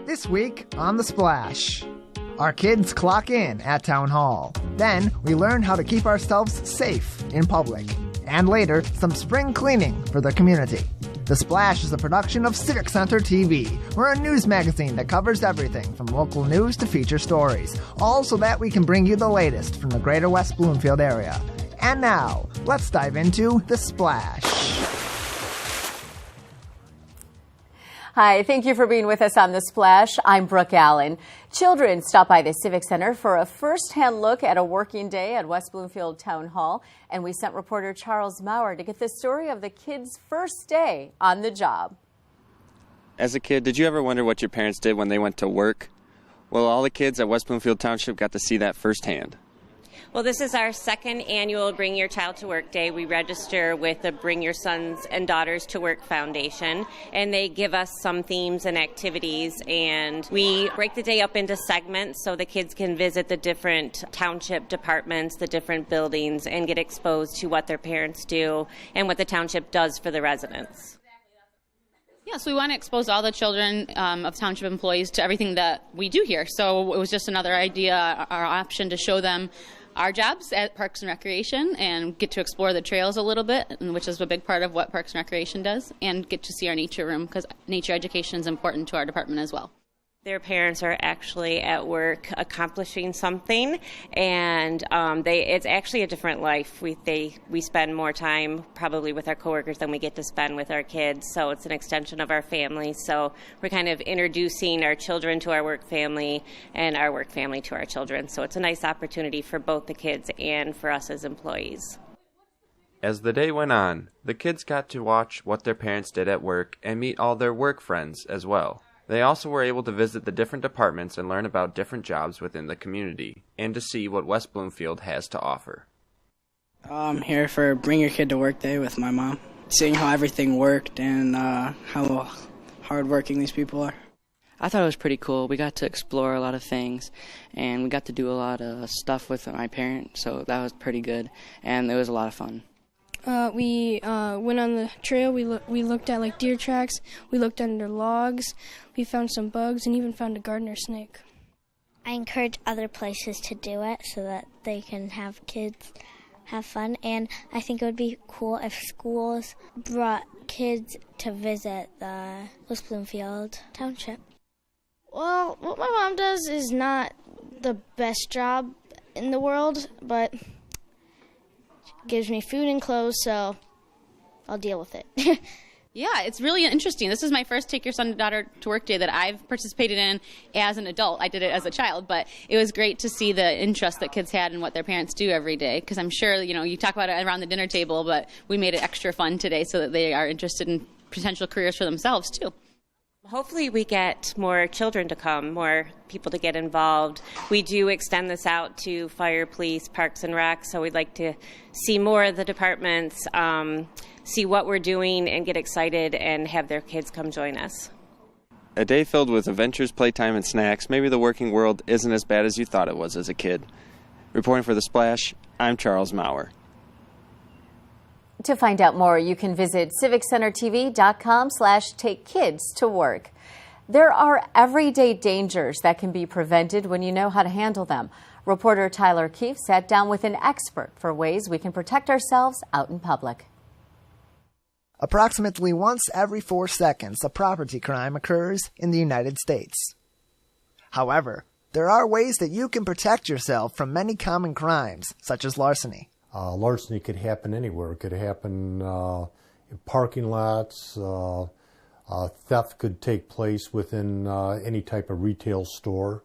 This week on The Splash, our kids clock in at Town Hall. Then we learn how to keep ourselves safe in public. And later, some spring cleaning for the community. The Splash is a production of Civic Center TV. We're a news magazine that covers everything from local news to feature stories, all so that we can bring you the latest from the greater West Bloomfield area. And now, let's dive into The Splash. Hi, thank you for being with us on The Splash. I'm Brooke Allen. Children stop by the Civic Center for a first-hand look at a working day at West Bloomfield Town Hall, and we sent reporter Charles Maurer to get the story of the kids' first day on the job. As a kid, did you ever wonder what your parents did when they went to work? Well, all the kids at West Bloomfield Township got to see that firsthand. Well, this is our second annual Bring Your Child to Work Day. We register with the Bring Your Sons and Daughters to Work Foundation, and they give us some themes and activities, and we break the day up into segments so the kids can visit the different township departments, the different buildings, and get exposed to what their parents do and what the township does for the residents. Yeah, so we want to expose all the children of township employees to everything that we do here. So it was just another idea, our option to show them our jobs at Parks and Recreation and get to explore the trails a little bit, which is a big part of what Parks and Recreation does, and get to see our nature room because nature education is important to our department as well. Their parents are actually at work accomplishing something, and it's actually a different life. We spend more time probably with our coworkers than we get to spend with our kids, so it's an extension of our family. So we're kind of introducing our children to our work family and our work family to our children. So it's a nice opportunity for both the kids and for us as employees. As the day went on, the kids got to watch what their parents did at work and meet all their work friends as well. They also were able to visit the different departments and learn about different jobs within the community, and to see what West Bloomfield has to offer. I'm here for Bring Your Kid to Work Day with my mom, seeing how everything worked and how hardworking these people are. I thought it was pretty cool. We got to explore a lot of things, and we got to do a lot of stuff with my parents, so that was pretty good, and it was a lot of fun. We went on the trail. We looked at like deer tracks. We looked under logs. We found some bugs and even found a gardener snake. I encourage other places to do it so that they can have kids have fun. And I think it would be cool if schools brought kids to visit the West Bloomfield Township. Well, what my mom does is not the best job in the world, but gives me food and clothes, so I'll deal with it. Yeah, it's really interesting. This is my first Take Your Son and Daughter to Work Day that I've participated in as an adult. I did it as a child, but it was great to see the interest that kids had in what their parents do every day, because I'm sure, you talk about it around the dinner table, but we made it extra fun today so that they are interested in potential careers for themselves, too. Hopefully we get more children to come, more people to get involved. We do extend this out to fire, police, parks and rec, so we'd like to see more of the departments, see what we're doing and get excited and have their kids come join us. A day filled with adventures, playtime, and snacks. Maybe the working world isn't as bad as you thought it was as a kid. Reporting for The Splash, I'm Charles Maurer. To find out more, you can visit civiccentertv.com/takekids-to-work. There are everyday dangers that can be prevented when you know how to handle them. Reporter Tyler Keefe sat down with an expert for ways we can protect ourselves out in public. Approximately once every 4 seconds, a property crime occurs in the United States. However, there are ways that you can protect yourself from many common crimes, such as larceny. Larceny could happen anywhere. It could happen in parking lots. Theft could take place within any type of retail store.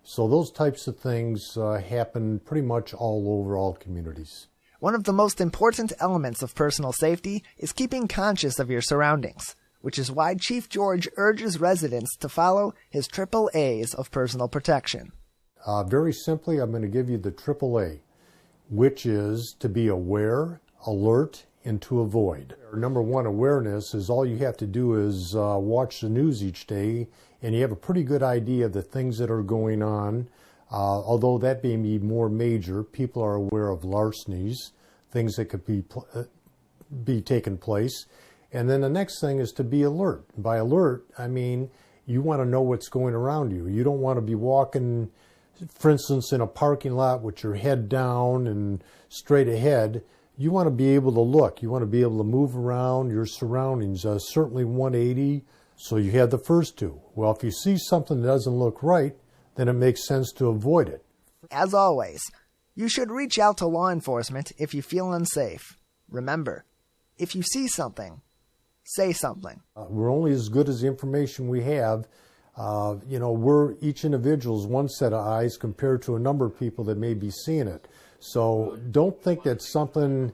So those types of things happen pretty much all over all communities. One of the most important elements of personal safety is keeping conscious of your surroundings, which is why Chief George urges residents to follow his triple A's of personal protection. Very simply, I'm going to give you the triple A, which is to be aware, alert, and to avoid. Number one, awareness is all you have to do is watch the news each day, and you have a pretty good idea of the things that are going on. Although that may be more major, people are aware of larcenies, things that could be taking place. And then the next thing is to be alert. By alert, I mean You want to know what's going around you. You don't want to be walking, for instance, in a parking lot with your head down and straight ahead. You want to be able to look. You want to be able to move around your surroundings, certainly 180. So you have the first two. Well, if you see something that doesn't look right, then it makes sense to avoid it. As always, you should reach out to law enforcement if you feel unsafe. Remember, if you see something, say something. We're only as good as the information we have. We're each individual's one set of eyes compared to a number of people that may be seeing it. So don't think that something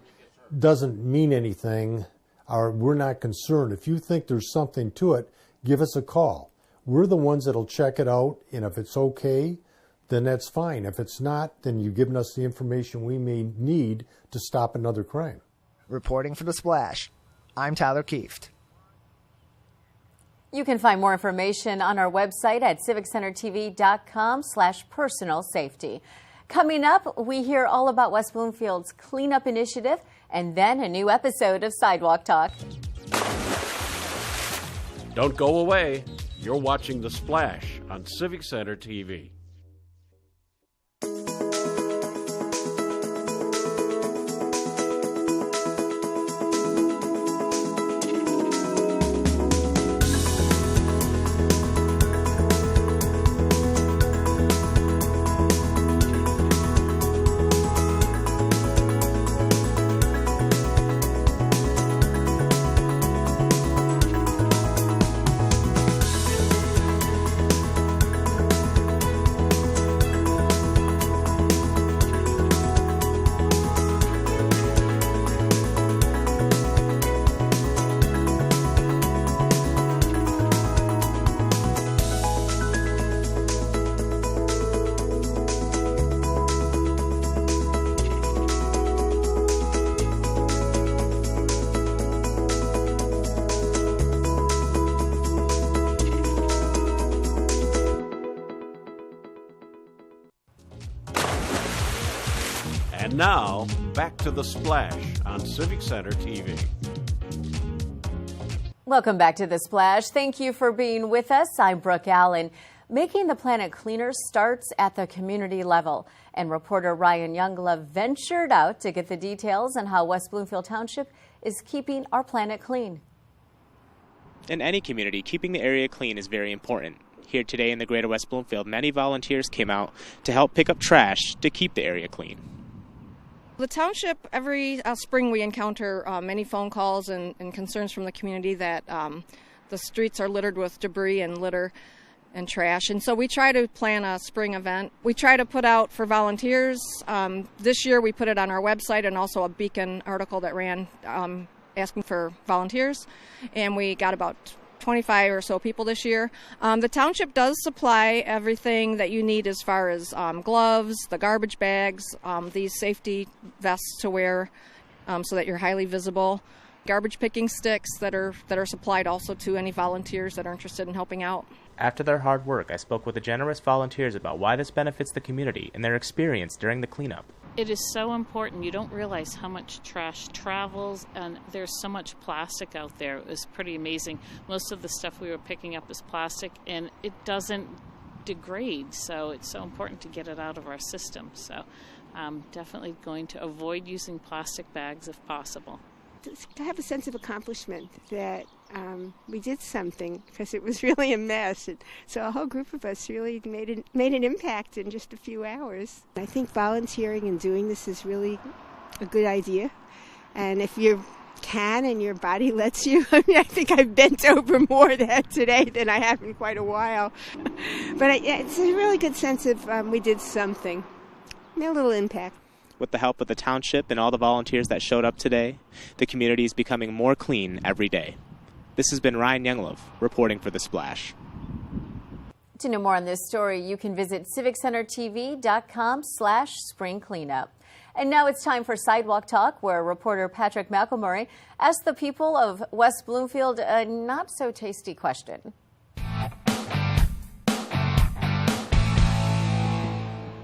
doesn't mean anything or we're not concerned. If you think there's something to it, give us a call. We're the ones that'll check it out, and if it's okay, then that's fine. If it's not, then you've given us the information we may need to stop another crime. Reporting for The Splash, I'm Tyler Kieft. You can find more information on our website at civiccentertv.com/personal safety. Coming up, we hear all about West Bloomfield's cleanup initiative and then a new episode of Sidewalk Talk. Don't go away. You're watching The Splash on Civic Center TV. And now, back to The Splash on Civic Center TV. Welcome back to The Splash. Thank you for being with us. I'm Brooke Allen. Making the planet cleaner starts at the community level. And reporter Ryan Younglove ventured out to get the details on how West Bloomfield Township is keeping our planet clean. In any community, keeping the area clean is very important. Here today in the greater West Bloomfield, many volunteers came out to help pick up trash to keep the area clean. The township, every spring we encounter many phone calls and concerns from the community that the streets are littered with debris and litter and trash. And so we try to plan a spring event. We try to put out for volunteers. This year we put it on our website and also a Beacon article that ran asking for volunteers. And we got about 25 or so people this year. The township does supply everything that you need as far as gloves, the garbage bags, these safety vests to wear so that you're highly visible, garbage picking sticks that are supplied also to any volunteers that are interested in helping out. After their hard work, I spoke with the generous volunteers about why this benefits the community and their experience during the cleanup. It is so important. You don't realize how much trash travels, and there's so much plastic out there. It was pretty amazing. Most of the stuff we were picking up is plastic, and it doesn't degrade, so it's so important to get it out of our system. So I'm definitely going to avoid using plastic bags if possible. I have a sense of accomplishment that we did something, because it was really a mess. And so a whole group of us really made an impact in just a few hours. I think volunteering and doing this is really a good idea. And if you can and your body lets you, I mean, I think I've bent over more today than I have in quite a while. But it's a really good sense of we did something, made a little impact. With the help of the township and all the volunteers that showed up today, the community is becoming more clean every day. This has been Ryan Younglove reporting for The Splash. To know more on this story, you can visit civiccentertv.com/spring cleanup. And now it's time for Sidewalk Talk, where reporter Patrick McElmurray asked the people of West Bloomfield a not-so-tasty question.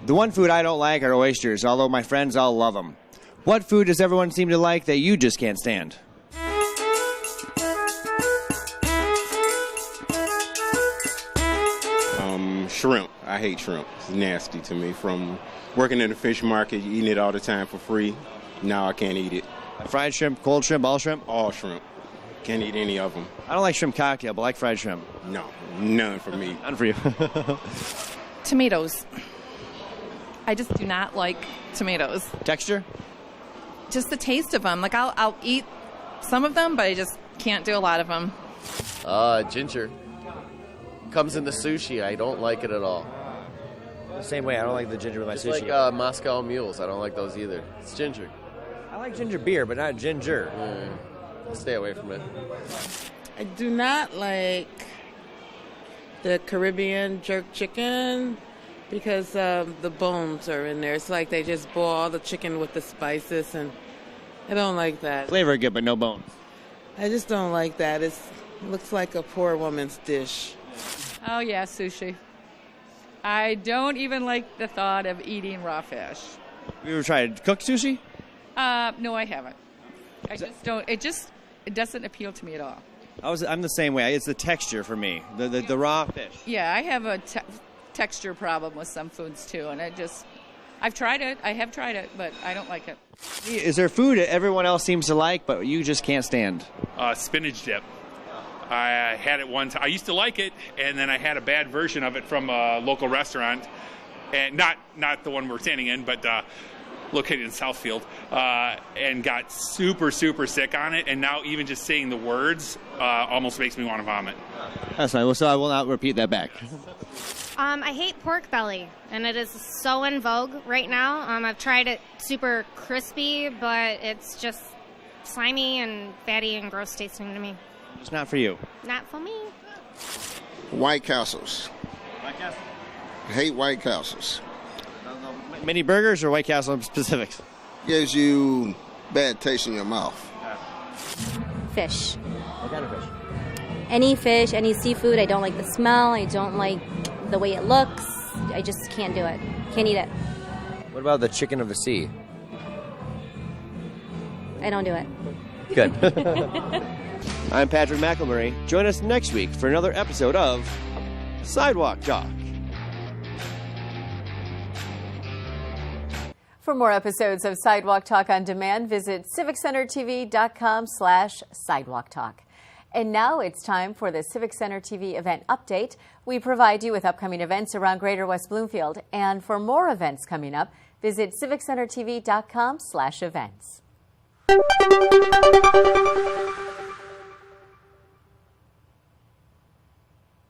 The one food I don't like are oysters, although my friends all love them. What food does everyone seem to like that you just can't stand? Shrimp. I hate shrimp. It's nasty to me. From working in the fish market, eating it all the time for free, now I can't eat it. Fried shrimp, cold shrimp, all shrimp? All shrimp. Can't eat any of them. I don't like shrimp cocktail, but I like fried shrimp. No, none for me. None for you. Tomatoes. I just do not like tomatoes. Texture? Just the taste of them. Like, I'll eat some of them, but I just can't do a lot of them. Ginger. Comes in the sushi. I don't like it at all. The same way, I don't like the ginger with my Just sushi. like Moscow mules. I don't like those either. It's ginger. I like ginger beer, but not ginger. Stay away from it. I do not like the Caribbean jerk chicken because the bones are in there. It's like they just boil all the chicken with the spices, and I don't like that. Flavor good, but no bones. I just don't like that. It looks like a poor woman's dish. Oh, yeah, sushi. I don't even like the thought of eating raw fish. You ever tried cooked sushi? No, I haven't. I just don't. It doesn't appeal to me at all. I'm the same way. It's the texture for me, the raw fish. Yeah, I have a texture problem with some foods too, and I've tried it. I have tried it, but I don't like it. Is there food that everyone else seems to like, but you just can't stand? Spinach dip. I had it one time. I used to like it, and then I had a bad version of it from a local restaurant, and not the one we're standing in, but located in Southfield, and got super, super sick on it. And now even just saying the words almost makes me want to vomit. That's fine. Well, so I will not repeat that back. I hate pork belly, and it is so in vogue right now. I've tried it super crispy, but it's just slimy and fatty and gross tasting to me. It's not for you. Not for me. White Castles. White Castle? I hate White Castles. Mini burgers or White Castle specifics? Gives you bad taste in your mouth. Fish. What kind of fish? Any fish, any seafood. I don't like the smell. I don't like the way it looks. I just can't do it. Can't eat it. What about the chicken of the sea? I don't do it. Good. I'm Patrick McElmurray. Join us next week for another episode of Sidewalk Talk. For more episodes of Sidewalk Talk on Demand, visit civiccentertv.com/sidewalk talk. And now it's time for the Civic Center TV event update. We provide you with upcoming events around Greater West Bloomfield. And for more events coming up, visit civiccentertv.com/events.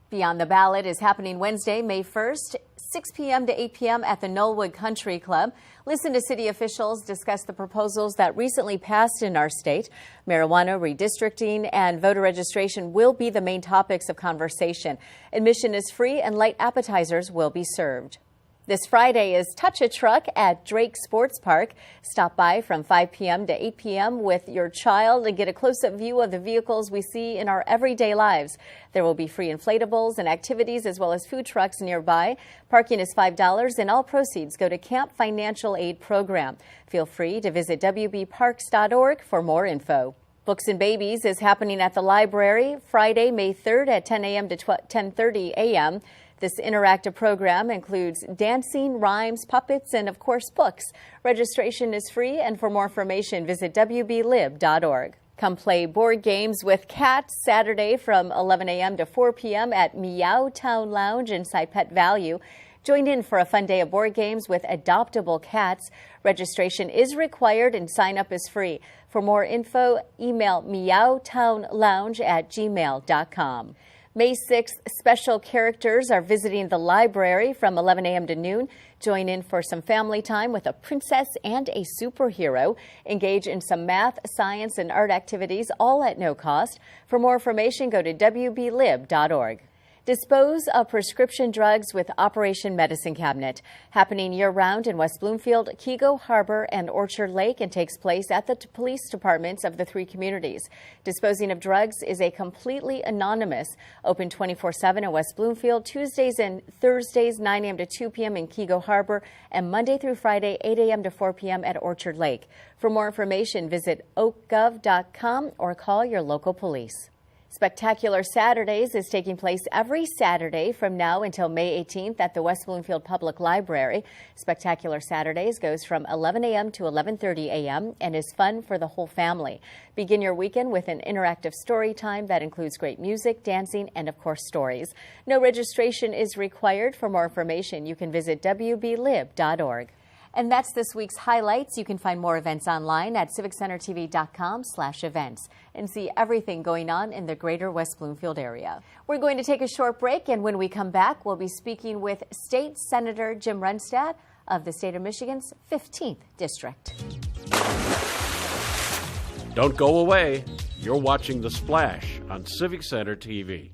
Beyond the Ballot is happening Wednesday, May 1st, 6 p.m. to 8 p.m. at the Knollwood Country Club. Listen to city officials discuss the proposals that recently passed in our state. Marijuana, redistricting, and voter registration will be the main topics of conversation. Admission is free and light appetizers will be served. This Friday is Touch a Truck at Drake Sports Park. Stop by from 5 p.m. to 8 p.m. with your child and get a close-up view of the vehicles we see in our everyday lives. There will be free inflatables and activities as well as food trucks nearby. Parking is $5 and all proceeds go to Camp Financial Aid Program. Feel free to visit wbparks.org for more info. Books and Babies is happening at the library Friday, May 3rd at 10 a.m. to 10:30 a.m. This interactive program includes dancing, rhymes, puppets, and, of course, books. Registration is free, and for more information, visit wblib.org. Come play board games with cats Saturday from 11 a.m. to 4 p.m. at Meow Town Lounge inside Pet Value. Join in for a fun day of board games with adoptable cats. Registration is required and sign-up is free. For more info, email meowtownlounge@gmail.com. May 6th, special characters are visiting the library from 11 a.m. to noon. Join in for some family time with a princess and a superhero. Engage in some math, science, and art activities, all at no cost. For more information, go to wblib.org. Dispose of prescription drugs with Operation Medicine Cabinet. Happening year-round in West Bloomfield, Keego Harbor, and Orchard Lake, and takes place at the police departments of the three communities. Disposing of drugs is a completely anonymous. Open 24/7 in West Bloomfield, Tuesdays and Thursdays 9 a.m. to 2 p.m. in Keego Harbor, and Monday through Friday 8 a.m. to 4 p.m. at Orchard Lake. For more information, visit oakgov.com or call your local police. Spectacular Saturdays is taking place every Saturday from now until May 18th at the West Bloomfield Public Library. Spectacular Saturdays goes from 11 a.m. to 11:30 a.m. and is fun for the whole family. Begin your weekend with an interactive story time that includes great music, dancing, and of course stories. No registration is required. For more information, you can visit wblib.org. And that's this week's highlights. You can find more events online at civiccentertv.com/events and see everything going on in the greater West Bloomfield area. We're going to take a short break, and when we come back, we'll be speaking with State Senator Jim Runestad of the state of Michigan's 15th District. Don't go away. You're watching The Splash on Civic Center TV.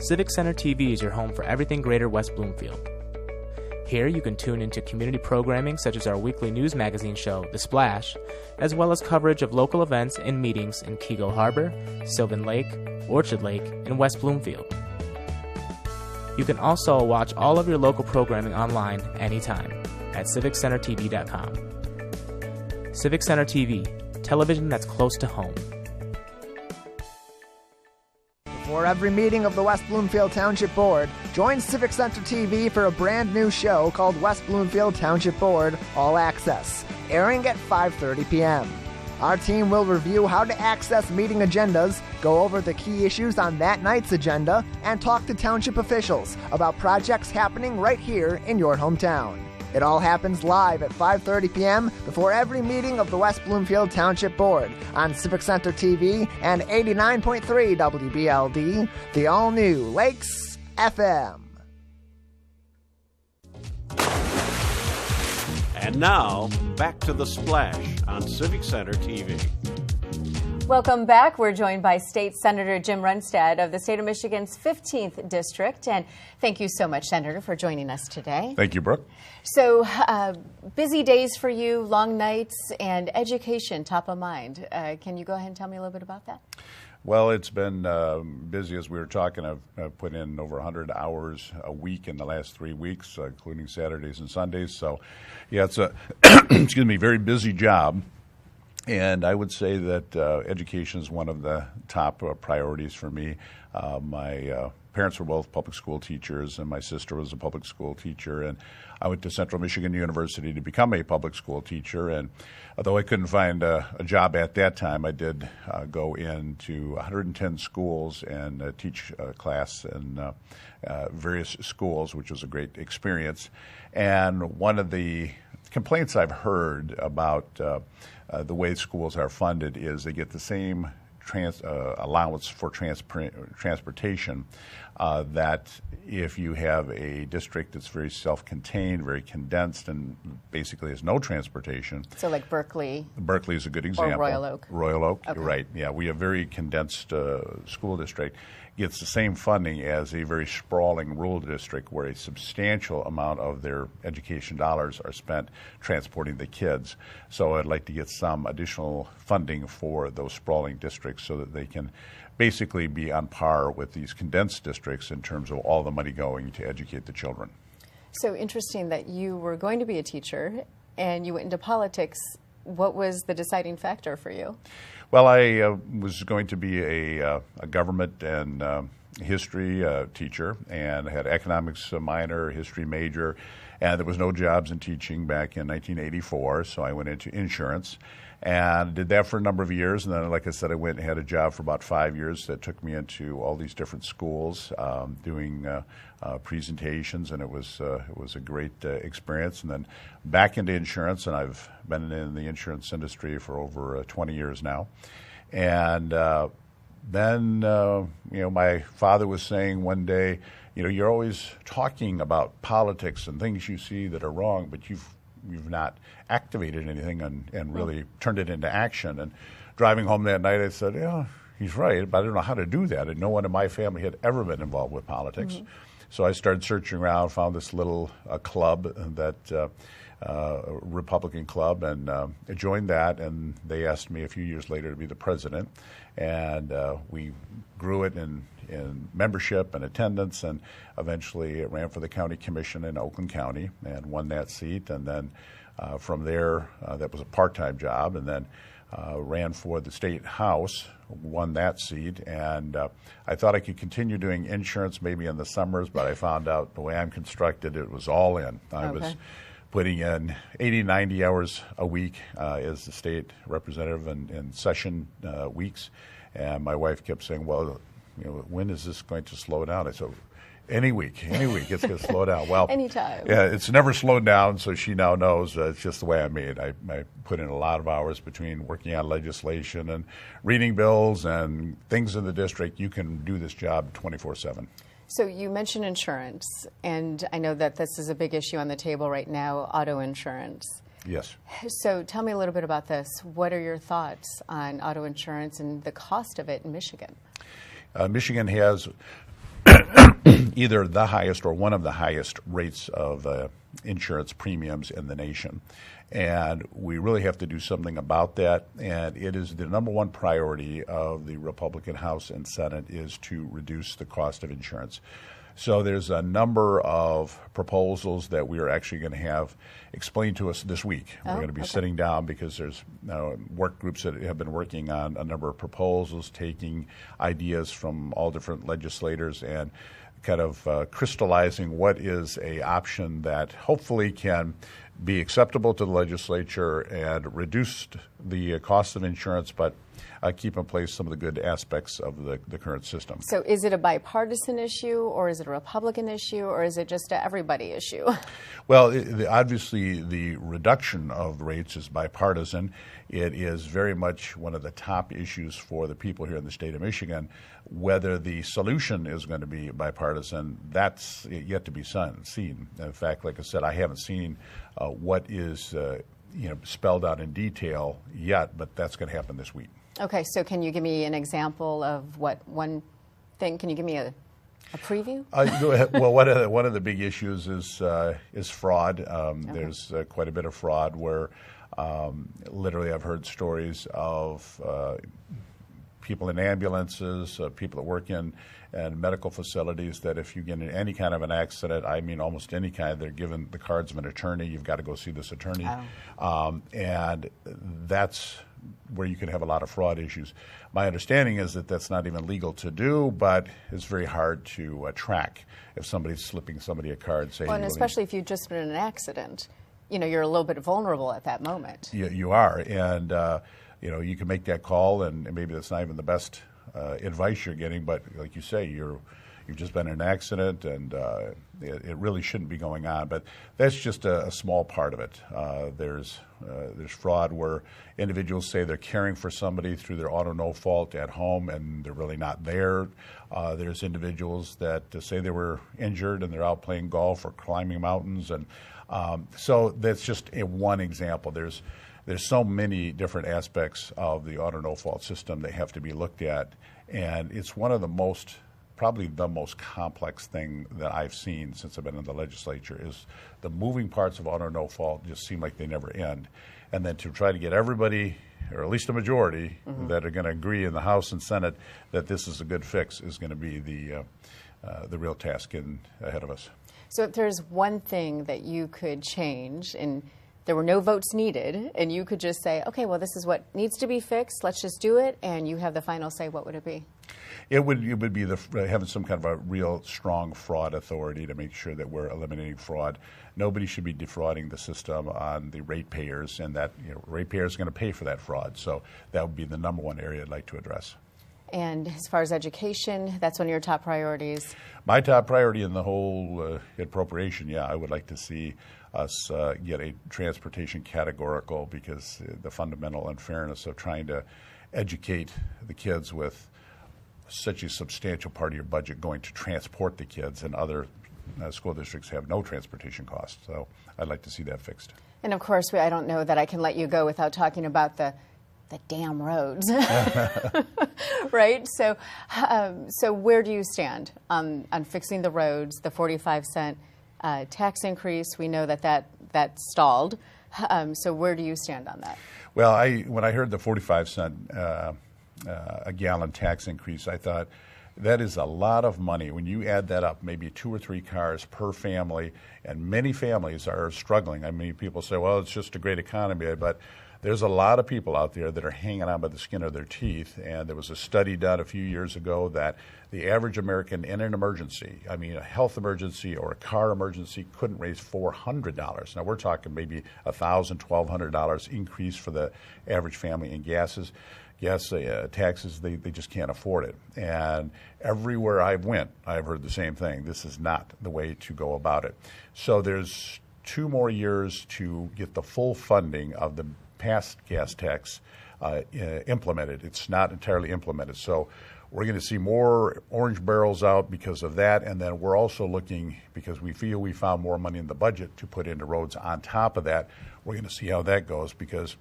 Civic Center TV is your home for everything greater West Bloomfield. Here you can tune into community programming such as our weekly news magazine show, The Splash, as well as coverage of local events and meetings in Keego Harbor, Sylvan Lake, Orchard Lake, and West Bloomfield. You can also watch all of your local programming online anytime at civiccentertv.com. Civic Center TV, television that's close to home. For every meeting of the West Bloomfield Township Board, join Civic Center TV for a brand new show called West Bloomfield Township Board All Access, airing at 5:30 p.m. Our team will review how to access meeting agendas, go over the key issues on that night's agenda, and talk to township officials about projects happening right here in your hometown. It all happens live at 5:30 p.m. before every meeting of the West Bloomfield Township Board on Civic Center TV and 89.3 WBLD, the all-new Lakes FM. And now, back to The Splash on Civic Center TV. Welcome back. We're joined by State Senator Jim Runestad of the state of Michigan's 15th District. And thank you so much, Senator, for joining us today. Thank you, Brooke. So, busy days for you, long nights, and education top of mind. Can you go ahead and tell me a little bit about that? Well, it's been busy as we were talking. I've put in over 100 hours a week in the last 3 weeks, including Saturdays and Sundays. So, yeah, it's a very busy job. And I would say that education is one of the top priorities for me. My parents were both public school teachers, and my sister was a public school teacher. And I went to Central Michigan University to become a public school teacher. And although I couldn't find a job at that time, I did go into 110 schools and teach a class in various schools, which was a great experience. And one of the complaints I've heard about the way schools are funded is they get the same allowance for transportation that if you have a district that's very self-contained, very condensed, and basically has no transportation. So like Berkeley? Berkeley is a good example. Or Royal Oak? Royal Oak, okay. Right. Yeah, we have a very condensed school district. Gets the same funding as a very sprawling rural district where a substantial amount of their education dollars are spent transporting the kids. So I'd like to get some additional funding for those sprawling districts so that they can basically be on par with these condensed districts in terms of all the money going to educate the children. So interesting that you were going to be a teacher and you went into politics. What was the deciding factor for you? Well, I was going to be a government and history teacher, and had economics minor, history major, and there was no jobs in teaching back in 1984, so I went into insurance and did that for a number of years. And then, like I said, I went and had a job for about 5 years that took me into all these different schools doing presentations, and it was a great experience. And then back into insurance, and I've been in the insurance industry for over 20 years now. And then, my father was saying one day, you're always talking about politics and things you see that are wrong, but you've not activated anything and really turned it into action. And driving home that night, I said, yeah, he's right, but I don't know how to do that. And no one in my family had ever been involved with politics. Mm-hmm. So I started searching around, found this little club, that Republican club, and joined that. And they asked me a few years later to be the president. And we grew it in membership and attendance, and eventually ran for the county commission in Oakland County and won that seat. And then from there, that was a part-time job. And then ran for the state house, won that seat, and I thought I could continue doing insurance maybe in the summers, but I found out the way I'm constructed, it was all in. I was putting in 80, 90 hours a week as the state representative in session weeks, and my wife kept saying, well, when is this going to slow down? I said, any week, it's going to slow down. Well, anytime. Yeah, it's never slowed down, so she now knows it's just the way I'm made. I put in a lot of hours between working on legislation and reading bills and things in the district. You can do this job 24/7. So you mentioned insurance, and I know that this is a big issue on the table right now, auto insurance. Yes. So tell me a little bit about this. What are your thoughts on auto insurance and the cost of it in Michigan? Michigan has either the highest or one of the highest rates of insurance premiums in the nation. And we really have to do something about that. And it is the number one priority of the Republican House and Senate is to reduce the cost of insurance. So there's a number of proposals that we are actually going to have explained to us this week. We're going to be sitting down because there's work groups that have been working on a number of proposals, taking ideas from all different legislators and kind of crystallizing what is a option that hopefully can be acceptable to the legislature and reduce the cost of insurance, but keep in place some of the good aspects of the current system. So is it a bipartisan issue, or is it a Republican issue, or is it just an everybody issue? Well, obviously the reduction of rates is bipartisan. It is very much one of the top issues for the people here in the state of Michigan. Whether the solution is going to be bipartisan, that's yet to be seen. In fact, like I said, I haven't seen what is spelled out in detail yet, but that's going to happen this week. Okay, so can you give me an example of what one thing? Can you give me a preview? Well, one of the big issues is fraud. There's quite a bit of fraud where literally I've heard stories of people in ambulances, people that work in medical facilities, that if you get in any kind of an accident, I mean almost any kind, they're given the cards of an attorney. You've got to go see this attorney. And that's where you can have a lot of fraud issues. My understanding is that that's not even legal to do, but it's very hard to track if somebody's slipping somebody a card. Say, well, and especially if you've just been in an accident, you're a little bit vulnerable at that moment. You are, and you can make that call, and maybe that's not even the best advice you're getting, but like you say, you've just been in an accident, and it really shouldn't be going on. But that's just a small part of it. There's fraud where individuals say they're caring for somebody through their auto no fault at home, and they're really not there. There's individuals that say they were injured and they're out playing golf or climbing mountains, and so that's just one example. There's so many different aspects of the auto no fault system that have to be looked at, and it's one of the probably the most complex thing that I've seen since I've been in the legislature is the moving parts of auto no fault just seem like they never end. And then to try to get everybody, or at least a majority, that are going to agree in the House and Senate that this is a good fix is going to be the real task ahead of us. So if there's one thing that you could change, and there were no votes needed, and you could just say, okay, well, this is what needs to be fixed, let's just do it, and you have the final say, what would it be? It would be having some kind of a real strong fraud authority to make sure that we're eliminating fraud. Nobody should be defrauding the system on the ratepayers, and that ratepayers are going to pay for that fraud. So that would be the number one area I'd like to address. And as far as education, that's one of your top priorities? My top priority in the whole appropriation, I would like to see us get a transportation categorical, because the fundamental unfairness of trying to educate the kids with such a substantial part of your budget going to transport the kids, and other school districts have no transportation costs. So I'd like to see that fixed. And of course, I don't know that I can let you go without talking about the damn roads, right? So where do you stand on fixing the roads, the 45-cent tax increase? We know that stalled. So where do you stand on that? Well, when I heard the 45-cent a gallon tax increase, I thought that is a lot of money. When you add that up, maybe 2 or 3 cars per family, and many families are struggling. I mean, people say, well, it's just a great economy, but there's a lot of people out there that are hanging on by the skin of their teeth, and there was a study done a few years ago that the average American in an emergency, I mean a health emergency or a car emergency, couldn't raise $400. Now we're talking maybe $1,000, $1,200 increase for the average family in gas, taxes, they just can't afford it. And everywhere I went, I've heard the same thing. This is not the way to go about it. So there's 2 more years to get the full funding of the past gas tax implemented. It's not entirely implemented. So we're going to see more orange barrels out because of that. And then we're also looking, because we feel we found more money in the budget to put into roads on top of that. We're going to see how that goes, because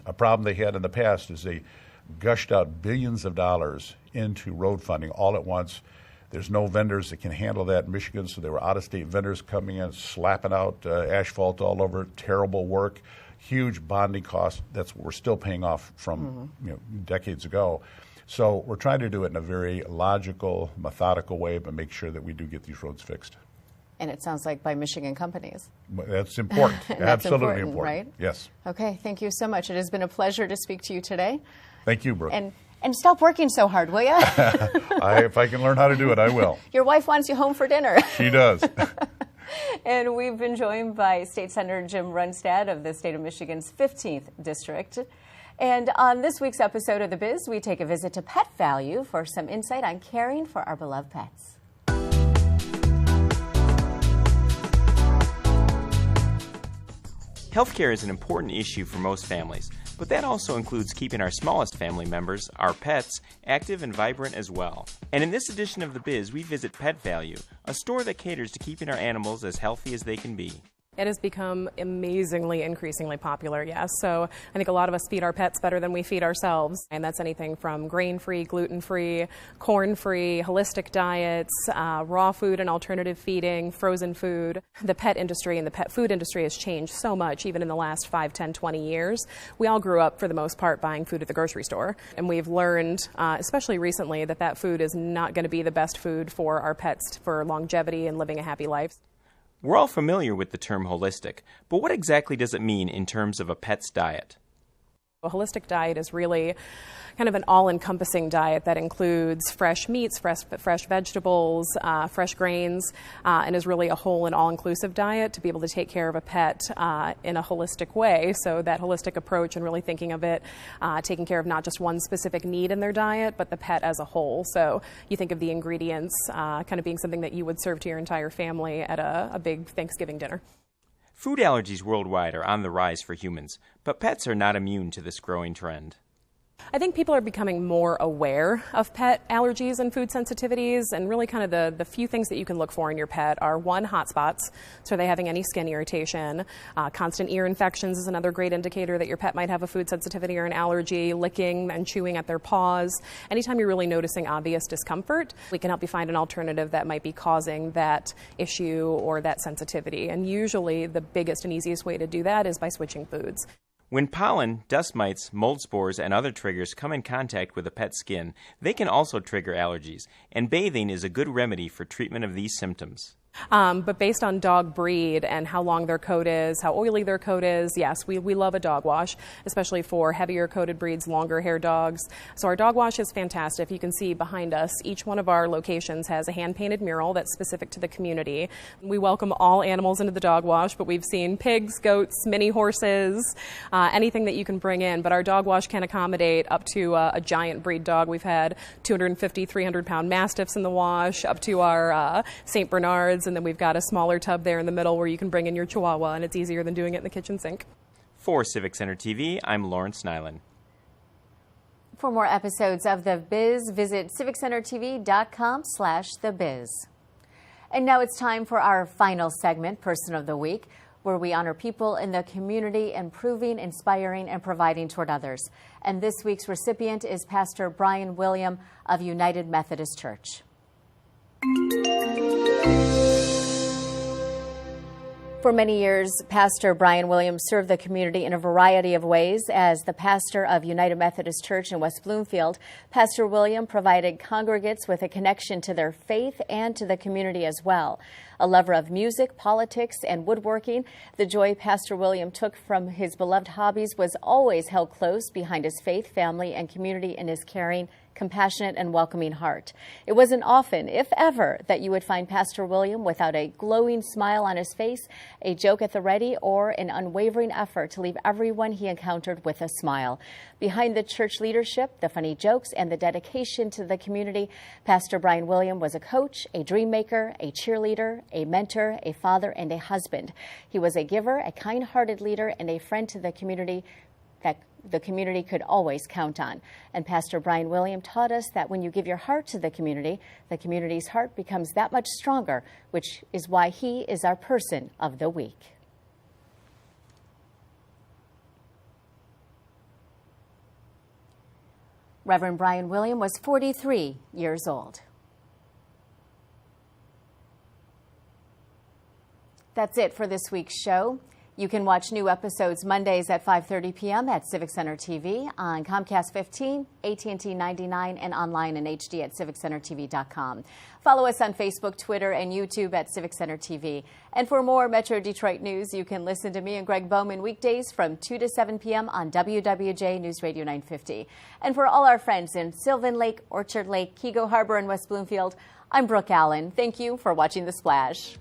a problem they had in the past is they gushed out billions of dollars into road funding all at once. There's no vendors that can handle that in Michigan, so there were out-of-state vendors coming in, slapping out asphalt all over, terrible work, huge bonding costs. That's what we're still paying off from decades ago. So we're trying to do it in a very logical, methodical way, but make sure that we do get these roads fixed. And it sounds like by Michigan companies. That's important. That's Absolutely important, right? Yes. Okay, thank you so much. It has been a pleasure to speak to you today. Thank you, Brooke. And stop working so hard, will you? If I can learn how to do it, I will. Your wife wants you home for dinner. She does. And we've been joined by State Senator Jim Runestad of the state of Michigan's 15th District. And on this week's episode of The Biz, we take a visit to Pet Value for some insight on caring for our beloved pets. Healthcare is an important issue for most families, but that also includes keeping our smallest family members, our pets, active and vibrant as well. And in this edition of The Biz, we visit Pet Value, a store that caters to keeping our animals as healthy as they can be. It has become amazingly, increasingly popular, yes. So I think a lot of us feed our pets better than we feed ourselves. And that's anything from grain-free, gluten-free, corn-free, holistic diets, raw food and alternative feeding, frozen food. The pet industry and the pet food industry has changed so much, even in the last 5, 10, 20 years. We all grew up, for the most part, buying food at the grocery store. And we've learned, especially recently, that that food is not going to be the best food for our pets for longevity and living a happy life. We're all familiar with the term holistic, but what exactly does it mean in terms of a pet's diet? A holistic diet is really kind of an all-encompassing diet that includes fresh meats, fresh vegetables, fresh grains, and is really a whole and all-inclusive diet to be able to take care of a pet in a holistic way. So that holistic approach and really thinking of it, taking care of not just one specific need in their diet, but the pet as a whole. So you think of the ingredients kind of being something that you would serve to your entire family at a big Thanksgiving dinner. Food allergies worldwide are on the rise for humans, but pets are not immune to this growing trend. I think people are becoming more aware of pet allergies and food sensitivities, and really kind of the few things that you can look for in your pet are, one, hot spots. So are they having any skin irritation? Constant ear infections is another great indicator that your pet might have a food sensitivity or an allergy. Licking and chewing at their paws. Anytime you're really noticing obvious discomfort, we can help you find an alternative that might be causing that issue or that sensitivity. And usually the biggest and easiest way to do that is by switching foods. When pollen, dust mites, mold spores, and other triggers come in contact with a pet's skin, they can also trigger allergies, and bathing is a good remedy for treatment of these symptoms. But based on dog breed and how long their coat is, how oily their coat is, yes, we love a dog wash, especially for heavier coated breeds, longer hair dogs. So our dog wash is fantastic. You can see behind us, each one of our locations has a hand-painted mural that's specific to the community. We welcome all animals into the dog wash, but we've seen pigs, goats, mini horses, anything that you can bring in. But our dog wash can accommodate up to a giant breed dog. We've had 250, 300-pound Mastiffs in the wash, up to our St. Bernards. And then we've got a smaller tub there in the middle where you can bring in your Chihuahua, and it's easier than doing it in the kitchen sink. For Civic Center TV, I'm Lawrence Nyland. For more episodes of The Biz, visit civiccentertv.com/thebiz. And now it's time for our final segment, Person of the Week, where we honor people in the community improving, inspiring, and providing toward others. And this week's recipient is Pastor Brian William of United Methodist Church. For many years, Pastor Brian Williams served the community in a variety of ways. As the pastor of United Methodist Church in West Bloomfield, Pastor William provided congregants with a connection to their faith and to the community as well. A lover of music, politics, and woodworking, the joy Pastor William took from his beloved hobbies was always held close behind his faith, family, and community in his caring, compassionate, and welcoming heart. It wasn't often, if ever, that you would find Pastor William without a glowing smile on his face, a joke at the ready, or an unwavering effort to leave everyone he encountered with a smile. Behind the church leadership, the funny jokes, and the dedication to the community, Pastor Brian William was a coach, a dream maker, a cheerleader, a mentor, a father, and a husband. He was a giver, a kind-hearted leader, and a friend to the community that the community could always count on. And Pastor Brian William taught us that when you give your heart to the community's heart becomes that much stronger, which is why he is our Person of the Week. Reverend Brian William was 43 years old. That's it for this week's show. You can watch new episodes Mondays at 5:30 p.m. at Civic Center TV on Comcast 15, AT&T 99, and online in HD at civiccentertv.com. Follow us on Facebook, Twitter, and YouTube at Civic Center TV. And for more Metro Detroit news, you can listen to me and Greg Bowman weekdays from 2 to 7 p.m. on WWJ Newsradio 950. And for all our friends in Sylvan Lake, Orchard Lake, Kego Harbor, and West Bloomfield, I'm Brooke Allen. Thank you for watching The Splash.